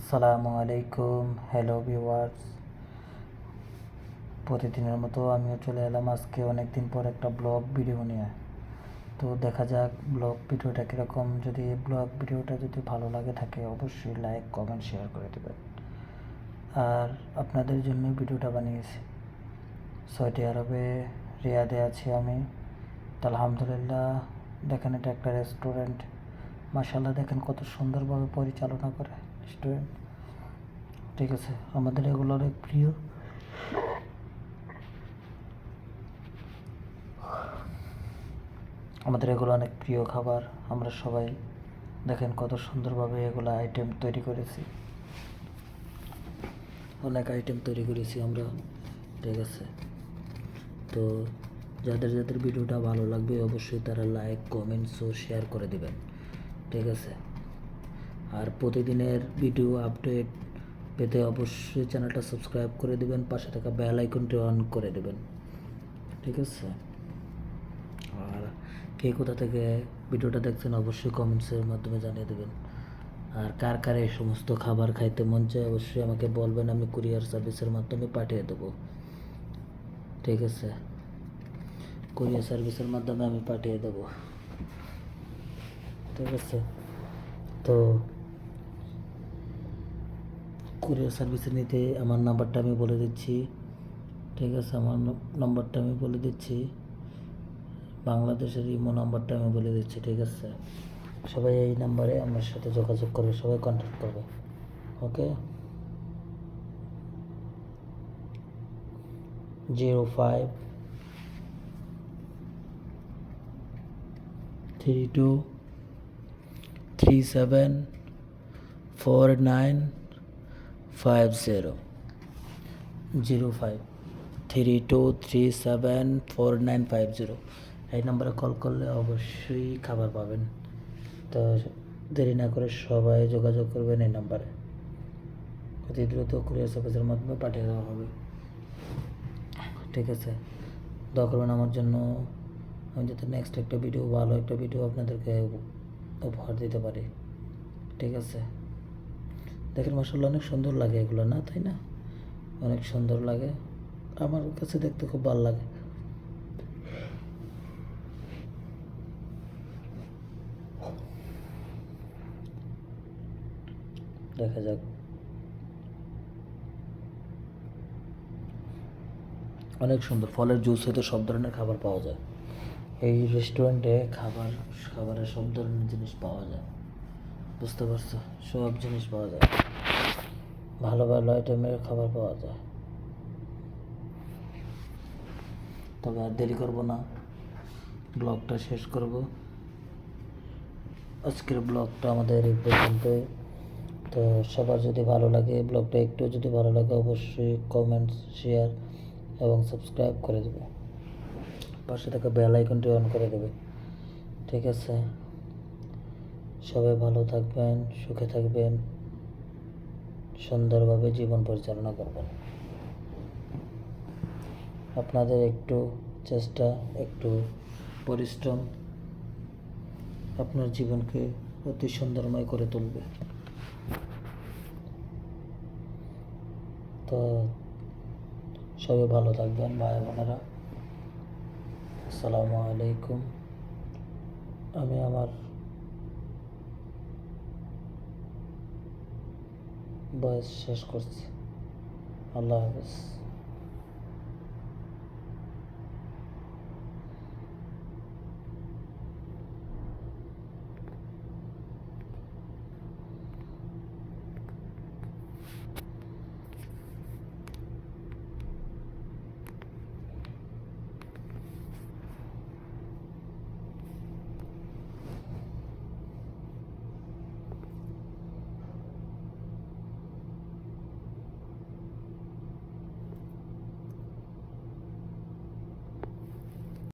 আসসালামু আলাইকুম, hello viewers. প্রতিদিনের মতো আমিও চলে এলাম আজকে অনেক দিন পর একটা ব্লগ ভিডিও নিয়ে। তো দেখা যাক ব্লগ ভিডিওটা কীরকম। যদি ব্লগ ভিডিওটা যদি ভালো লাগে থাকে অবশ্যই লাইক কমেন্ট শেয়ার করে দেবেন। আর আপনাদের জন্য ভিডিওটা বানিয়েছি। সৌদি আরবে রিয়াদে আছি আমি। তো আলহামদুলিল্লাহ, দেখেন এটা একটা রেস্টুরেন্ট। মাশাআল্লাহ, দেখেন কত সুন্দরভাবে পরিচালনা করে রেস্টুরেন্ট। ঠিক আছে, আমাদের এগুলো অনেক প্রিয়। আমাদের এগুলো অনেক প্রিয় খাবার। আমরা সবাই দেখেন কত সুন্দরভাবে এগুলো আইটেম তৈরি করেছি। অনেক আইটেম তৈরি করেছি আমরা। ঠিক আছে, তো যাদের যাদের ভিডিওটা ভালো লাগবে অবশ্যই তারা লাইক কমেন্টস ও শেয়ার করে দেবেন। ঠিক আছে, আর প্রতিদিনের ভিডিও আপডেট পেতে অবশ্যই চ্যানেলটা সাবস্ক্রাইব করে দেবেন, পাশে থাকা বেল আইকনটি অন করে দেবেন। ঠিক আছে, আর কে কোথা থেকে ভিডিওটা দেখছেন অবশ্যই কমেন্টসের মাধ্যমে জানিয়ে দেবেন। আর কার কার এই সমস্ত খাবার খাইতে মন চায় অবশ্যই আমাকে বলবেন, আমি কুরিয়ার সার্ভিসের মাধ্যমে পাঠিয়ে দেবো। ঠিক আছে, কুরিয়ার সার্ভিসের মাধ্যমে আমি পাঠিয়ে দেবো। ঠিক আছে, তো কুরিয়ার সার্ভিসে নিতে আমার নাম্বারটা আমি বলে দিচ্ছি। ঠিক আছে, আমার নাম্বারটা আমি বলে দিচ্ছি। বাংলাদেশের ইমো নাম্বারটা আমি বলে দিচ্ছি। ঠিক আছে, সবাই এই নাম্বারে আমার সাথে যোগাযোগ করবে, সবাই কন্ট্যাক্ট করবে। ওকে, 0532374950। 0532374950 এই নাম্বারে কল করলে অবশ্যই খাবার পাবেন। তো দেরি না করে সবাই যোগাযোগ করবেন এই নাম্বারে। অতি দ্রুত কুরিয়ার সার্ভিসের মাধ্যমে পাঠিয়ে দেওয়া হবে। ঠিক আছে, দোয়া করবেন আমার জন্য, আমি যাতে নেক্সট একটা ভিডিও, ভালো একটা ভিডিও আপনাদেরকে উপহার দিতে পারি। ঠিক আছে, দেখেন মাশাআল্লাহ অনেক সুন্দর লাগে এগুলো, না তাই না? অনেক সুন্দর লাগে, আমার কাছে দেখতে খুব ভালো লাগে। দেখা যাক, অনেক সুন্দর। ফলের জুস হতে সব ধরনের খাবার পাওয়া যায় এই রেস্টুরেন্টে। খাবারের সব ধরনের জিনিস পাওয়া যায়, বুঝতে পারছো? সব জিনিস পাওয়া যায়, ভালো ভালো আইটেমের খাবার পাওয়া যায়। তবে আর দেরি করব না, ব্লগটা শেষ করব। আজকের ব্লগটা আমাদের এই পর্যন্তই। তো সবার যদি ভালো লাগে, ব্লগটা একটু যদি ভালো লাগে অবশ্যই কমেন্টস শেয়ার এবং সাবস্ক্রাইব করে দেবে, পাশে থাকা বেল আইকনটি অন করে দেবে। ঠিক আছে, সবাই ভালো থাকবেন, সুখে থাকবেন, সুন্দরভাবে জীবন পরিচালনা করবেন। আপনাদের একটু চেষ্টা, একটু পরিশ্রম আপনার জীবনকে অতি সুন্দরময় করে তুলবে। তো সবাই ভালো থাকবেন ভাই বোনেরা। আসসালামু আলাইকুম। আমি আমার বয়স শেষ করছি। আল্লাহ হাফেজ।